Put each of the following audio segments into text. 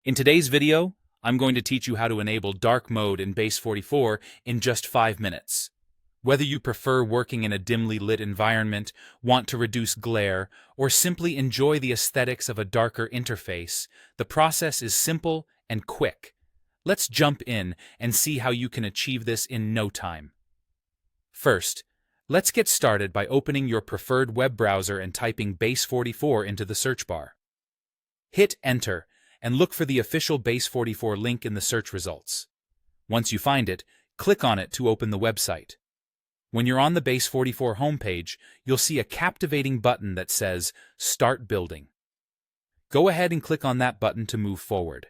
In today's video, I'm going to teach you how to enable dark mode in Base44 in just 5 minutes. Whether you prefer working in a dimly lit environment, want to reduce glare, or simply enjoy the aesthetics of a darker interface, the process is simple and quick. Let's jump in and see how you can achieve this in no time. First, let's get started by opening your preferred web browser and typing Base44 into the search bar. Hit Enter and look for the official Base44 link in the search results. Once you find it, click on it to open the website. When you're on the Base44 homepage, you'll see a captivating button that says Start Building. Go ahead and click on that button to move forward.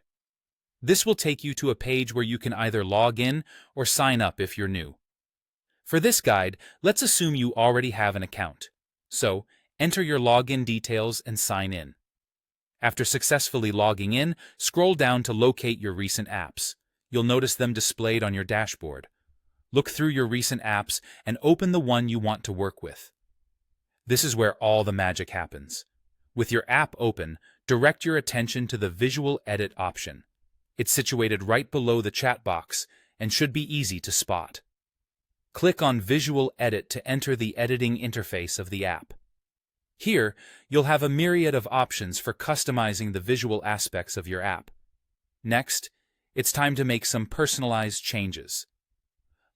This will take you to a page where you can either log in or sign up if you're new. For this guide, let's assume you already have an account. So, enter your login details and sign in. After successfully logging in, scroll down to locate your recent apps. You'll notice them displayed on your dashboard. Look through your recent apps and open the one you want to work with. This is where all the magic happens. With your app open, direct your attention to the Visual Edit option. It's situated right below the chat box and should be easy to spot. Click on Visual Edit to enter the editing interface of the app. Here, you'll have a myriad of options for customizing the visual aspects of your app. Next, it's time to make some personalized changes.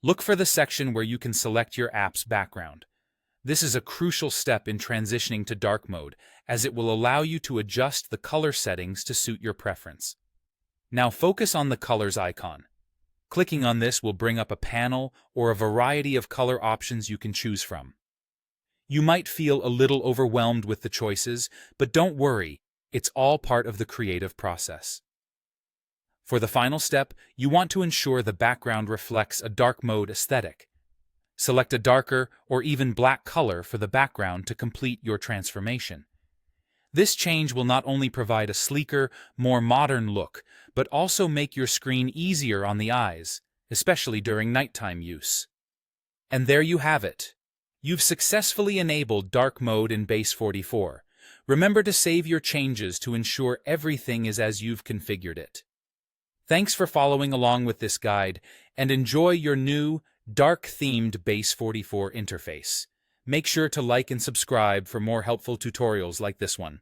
Look for the section where you can select your app's background. This is a crucial step in transitioning to dark mode, as it will allow you to adjust the color settings to suit your preference. Now focus on the colors icon. Clicking on this will bring up a panel or a variety of color options you can choose from. You might feel a little overwhelmed with the choices, but don't worry, it's all part of the creative process. For the final step, you want to ensure the background reflects a dark mode aesthetic. Select a darker or even black color for the background to complete your transformation. This change will not only provide a sleeker, more modern look, but also make your screen easier on the eyes, especially during nighttime use. And there you have it. You've successfully enabled dark mode in Base44. Remember to save your changes to ensure everything is as you've configured it. Thanks for following along with this guide, and enjoy your new, dark-themed Base44 interface. Make sure to like and subscribe for more helpful tutorials like this one.